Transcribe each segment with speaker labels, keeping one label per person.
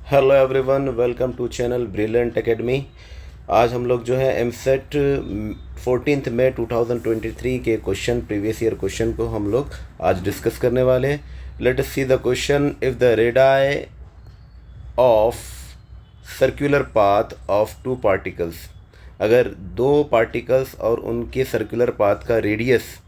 Speaker 1: Hello everyone, welcome to channel brilliant academy. आज हम लोग जो है एमसेट 14 मई 2023 के क्वेश्चन, प्रीवियस ईयर क्वेश्चन को हम लोग आज डिस्कस करने वाले हैं। Let us see the question. If the radii of circular path of two particles, अगर दो पार्टिकल्स और उनके सर्कुलर पाथ का रेडियस,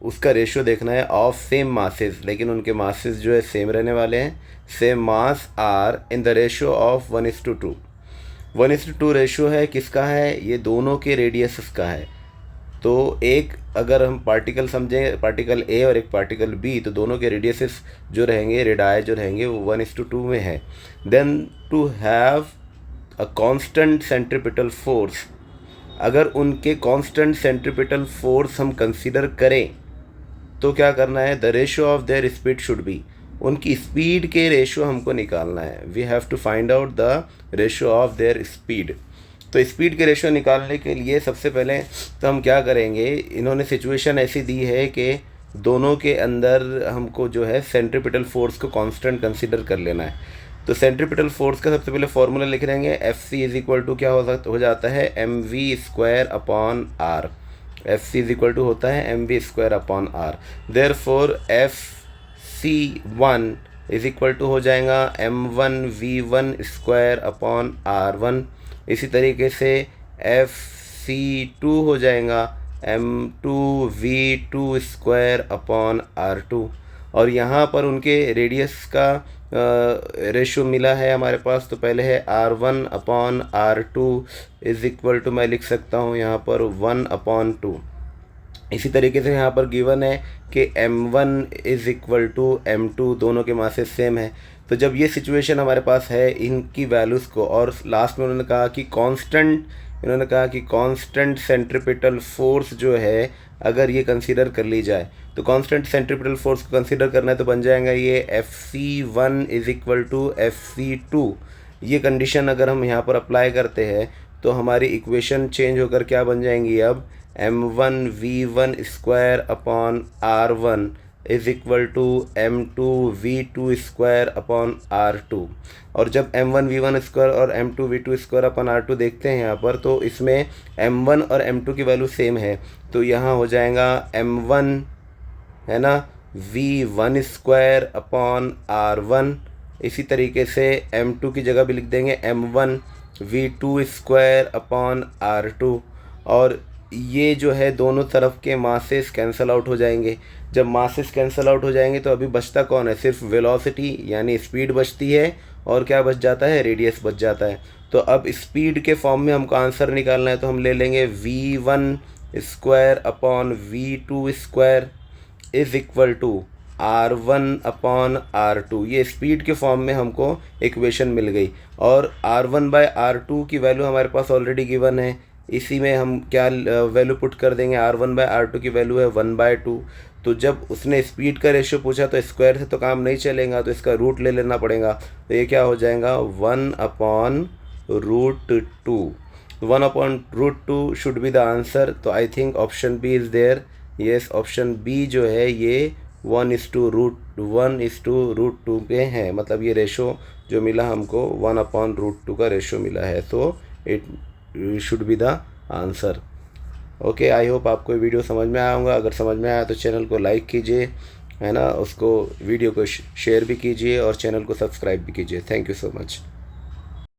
Speaker 1: उसका रेशियो देखना है ऑफ सेम मासेस, लेकिन उनके मासेस जो है सेम रहने वाले हैं। Same mass are in the ratio of 1:2। 1:2 ratio है, किसका है? ये दोनों के रेडियस का है। तो एक अगर हम पार्टिकल समझें, पार्टिकल ए और एक पार्टिकल बी, तो दोनों के रेडियसेस जो रहेंगे, रेडाई जो रहेंगे, वो 1:2 में है। Then to have a constant centripetal force, अगर उनके कांस्टेंट सेंट्रीपिटल फोर्स हम कंसीडर करें तो क्या करना है? The ratio of their speed should be, उनकी स्पीड के रेशियो हमको निकालना है। We have to find out the ratio of their speed. तो स्पीड के रेशियो निकालने के लिए सबसे पहले तो हम क्या करेंगे, इन्होंने सिचुएशन ऐसी दी है कि दोनों के अंदर हमको जो है सेंट्रीपिटल फोर्स को कांस्टेंट कंसीडर कर लेना है। तो सेंट्रीपिटल फोर्स का सबसे पहले फॉर्मूला लिख लेंगे। F C is equal to क्या हो जाता है? M V square upon R. F C is equal to होता है M V square upon R. Therefore F C one is equal to हो जाएगा M one V one square upon R one. इसी तरीके से F C two हो जाएगा M two V two square upon R two. और यहाँ पर उनके रेडियस का रेशियो मिला है हमारे पास। तो पहले है R one upon R two is equal to, मैं लिख सकता हूँ यहाँ पर 1/2। इसी तरीके से यहाँ पर गिवन है कि m1 is equal to m2, दोनों के मासेस सेम है। तो जब ये सिचुएशन हमारे पास है इनकी वैल्यूज़ को, और लास्ट में उन्होंने कहा कि कांस्टेंट सेंट्रीपिटल फोर्स जो है अगर ये कंसीडर कर ली जाए, तो कांस्टेंट सेंट्रीपिटल फोर्स को कंसीडर करना है तो बन जाएगा ये Fc1 is equal to Fc2। ये कंडीशन अगर हम यहाँ पर अप्लाई करते हैं तो हमारी इक्वेशन चेंज होकर क्या बन जाएंगी? अब m1v1 square upon r1 is equal to m2v2 square upon r2। और जब m1v1 स्क्वायर और m2v2 स्क्वायर अपॉन r2 देखते हैं यहाँ पर, तो इसमें m1 और m2 की वैल्यू सेम है। तो यहाँ हो जाएगा m1 है ना v1 स्क्वायर अपॉन r1। इसी तरीके से m2 की जगह भी लिख देंगे m1 v2 square upon r2। और ये जो है दोनों तरफ के मासेस कैंसल आउट हो जाएंगे। जब मासेस कैंसल आउट हो जाएंगे तो अभी बचता कौन है? सिर्फ वेलोसिटी यानी स्पीड बचती है, और क्या बच जाता है? रेडियस बच जाता है। तो अब स्पीड के फॉर्म में हमको आंसर निकालना है, तो हम ले लेंगे v1 square upon v2 square is equal to r1 upon r2। ये स्पीड के फॉर्म में हमको इक्वेशन मिल गई। और r1/r2 की वैल्यू हमारे पास ऑलरेडी गिवन है। इसी में हम क्या वैल्यू पुट कर देंगे? r1/r2 की वैल्यू है 1/2। तो जब उसने स्पीड का रेशियो पूछा तो स्क्वायर से तो काम नहीं चलेगा, तो इसका रूट ले लेना पड़ेगा। तो ये क्या हो जाएगा? 1/√2। 1/√2 शुड बी द आंसर। तो I think option B is there. Yes, option B जो है ये 1:√2 पे है। मतलब ये रेशो जो मिला हमको 1/√2 का रेशो मिला है। तो it should be the answer. Okay, I hope आपको ये वीडियो समझ में आया होगा। अगर समझ में आया तो चैनल को लाइक कीजिए, है ना, उसको वीडियो को शेयर भी कीजिए और चैनल को सब्सक्राइब भी कीजिए। Thank you so much.